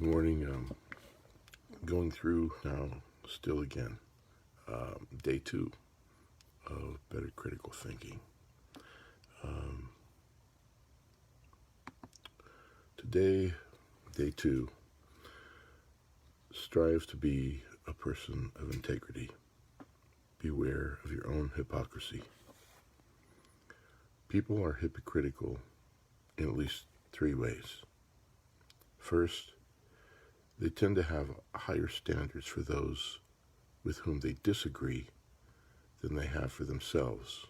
Good morning. Going through now, still again, day 2 of Better Critical Thinking. Today, day 2, strive to be a person of integrity. Beware of your own hypocrisy. People are hypocritical in at least 3 ways. First, they tend to have higher standards for those with whom they disagree than they have for themselves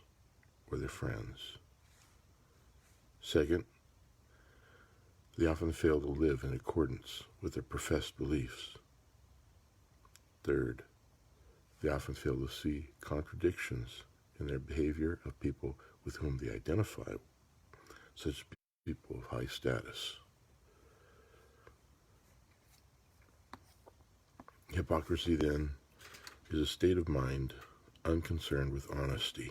or their friends. Second, they often fail to live in accordance with their professed beliefs. Third, they often fail to see contradictions in their behavior of people with whom they identify, such people of high status. Hypocrisy, then, is a state of mind unconcerned with honesty.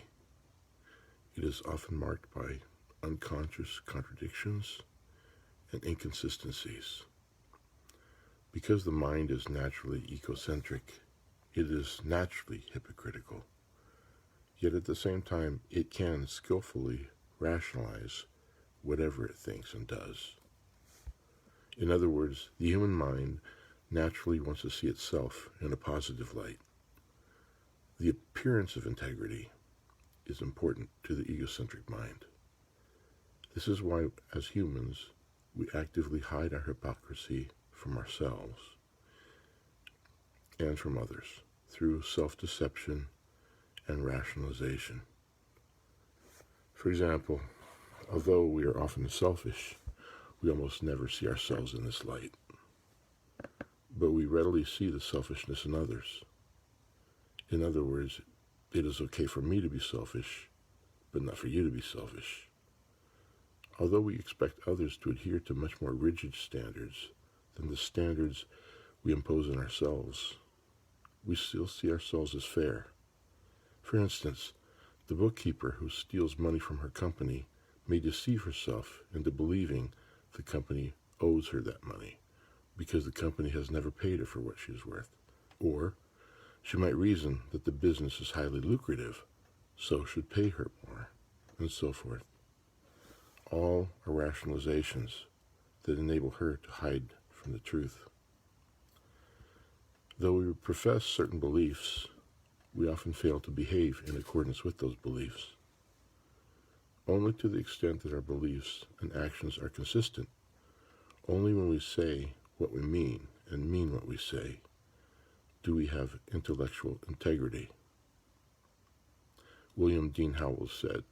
It is often marked by unconscious contradictions and inconsistencies. Because the mind is naturally egocentric, it is naturally hypocritical. Yet at the same time, it can skillfully rationalize whatever it thinks and does. In other words, the human mind naturally wants to see itself in a positive light. The appearance of integrity is important to the egocentric mind. This is why, as humans, we actively hide our hypocrisy from ourselves and from others through self-deception and rationalization. For example, although we are often selfish, we almost never see ourselves in this light. But we readily see the selfishness in others. In other words, it is okay for me to be selfish, but not for you to be selfish. Although we expect others to adhere to much more rigid standards than the standards we impose on ourselves, we still see ourselves as fair. For instance, the bookkeeper who steals money from her company may deceive herself into believing the company owes her that money because the company has never paid her for what she is worth. Or she might reason that the business is highly lucrative, so should pay her more, and so forth. All are rationalizations that enable her to hide from the truth. Though we profess certain beliefs, we often fail to behave in accordance with those beliefs. Only to the extent that our beliefs and actions are consistent, only when we say what we mean and mean what we say, do we have intellectual integrity. William Dean Howells said,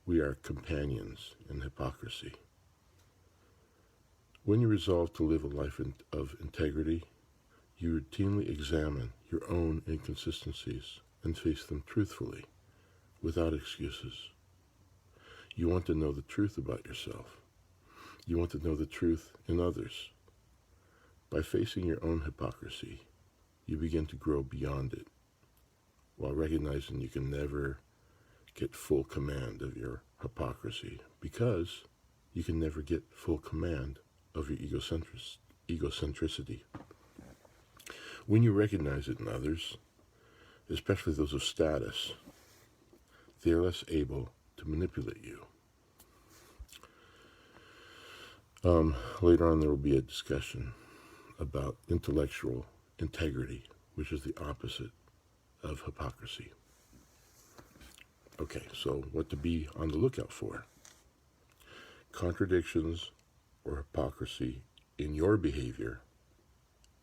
"We are companions in hypocrisy." When you resolve to live a life of integrity, you routinely examine your own inconsistencies and face them truthfully, without excuses. You want to know the truth about yourself. You want to know the truth in others. By facing your own hypocrisy, you begin to grow beyond it, while recognizing you can never get full command of your hypocrisy, because you can never get full command of your egocentricity. When you recognize it in others, especially those of status, they are less able to manipulate you. Later on, there will be a discussion about intellectual integrity, which is the opposite of hypocrisy. Okay, so what to be on the lookout for? Contradictions or hypocrisy in your behavior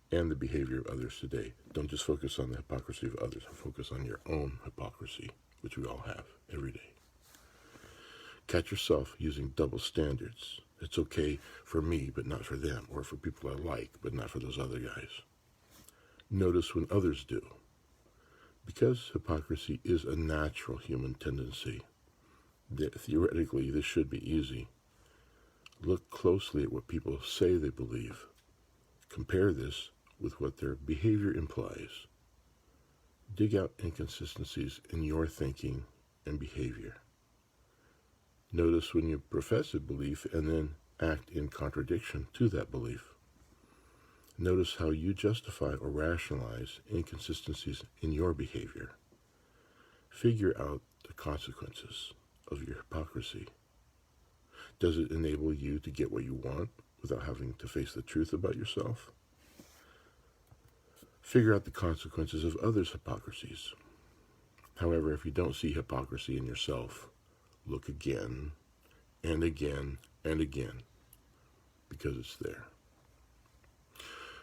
and the behavior of others today. Don't just focus on the hypocrisy of others, focus on your own hypocrisy, which we all have every day. Catch yourself using double standards. It's okay for me, but not for them, or for people I like, but not for those other guys. Notice when others do. Because hypocrisy is a natural human tendency, theoretically this should be easy. Look closely at what people say they believe. Compare this with what their behavior implies. Dig out inconsistencies in your thinking and behavior. Notice when you profess a belief and then act in contradiction to that belief. Notice how you justify or rationalize inconsistencies in your behavior. Figure out the consequences of your hypocrisy. Does it enable you to get what you want without having to face the truth about yourself? Figure out the consequences of others' hypocrisies. However, if you don't see hypocrisy in yourself, look again and again and again, because it's there.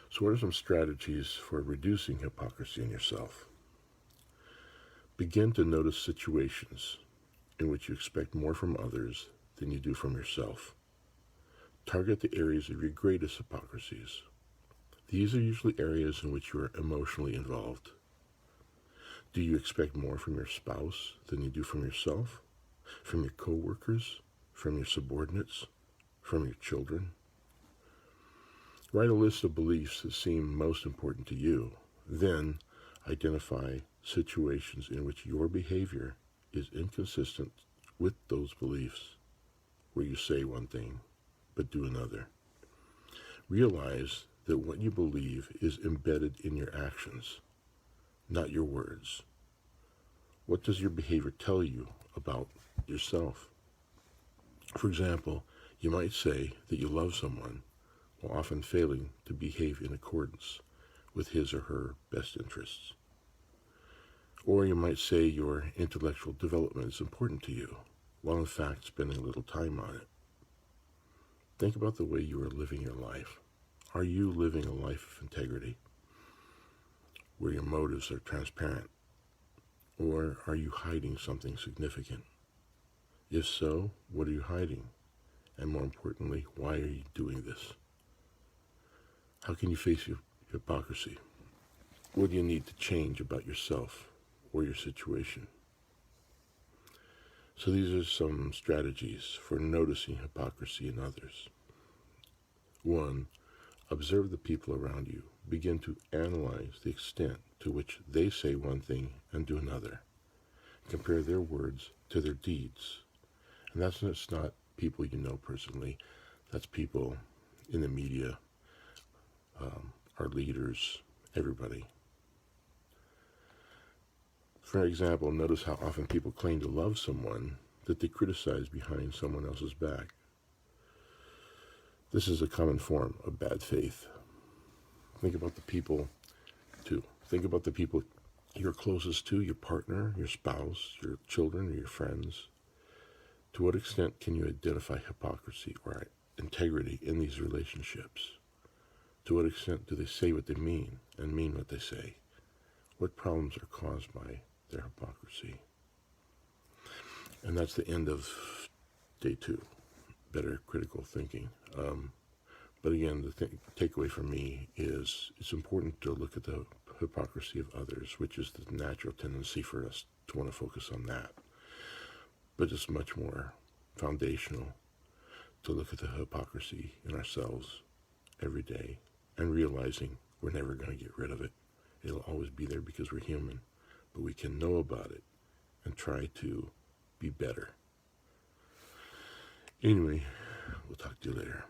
So what are some strategies for reducing hypocrisy in yourself? Begin to notice situations in which you expect more from others than you do from yourself. Target the areas of your greatest hypocrisies. These are usually areas in which you are emotionally involved. Do you expect more from your spouse than you do from yourself? From your coworkers? From your subordinates? From your children? Write a list of beliefs that seem most important to you. Then identify situations in which your behavior is inconsistent with those beliefs, where you say one thing but do another. Realize that what you believe is embedded in your actions, not your words. What does your behavior tell you about yourself? For example, you might say that you love someone while often failing to behave in accordance with his or her best interests. Or you might say your intellectual development is important to you, while in fact spending little time on it. Think about the way you are living your life. Are you living a life of integrity, where your motives are transparent? Or are you hiding something significant? If so, what are you hiding? And more importantly, why are you doing this? How can you face your hypocrisy? What do you need to change about yourself or your situation? So these are some strategies for noticing hypocrisy in others. 1. Observe the people around you. Begin to analyze the extent to which they say one thing and do another. Compare their words to their deeds. And that's not people you know personally. That's people in the media, our leaders, everybody. For example, notice how often people claim to love someone that they criticize behind someone else's back. This is a common form of bad faith. Think about the people you're closest to, your partner, your spouse, your children, or your friends. To what extent can you identify hypocrisy or integrity in these relationships? To what extent do they say what they mean and mean what they say? What problems are caused by their hypocrisy? And that's the end of day 2, better critical thinking. But again, the takeaway for me is it's important to look at the hypocrisy of others, which is the natural tendency for us to want to focus on that. But it's much more foundational to look at the hypocrisy in ourselves every day and realizing we're never going to get rid of it. It'll always be there because we're human, but we can know about it and try to be better. Anyway, we'll talk to you later.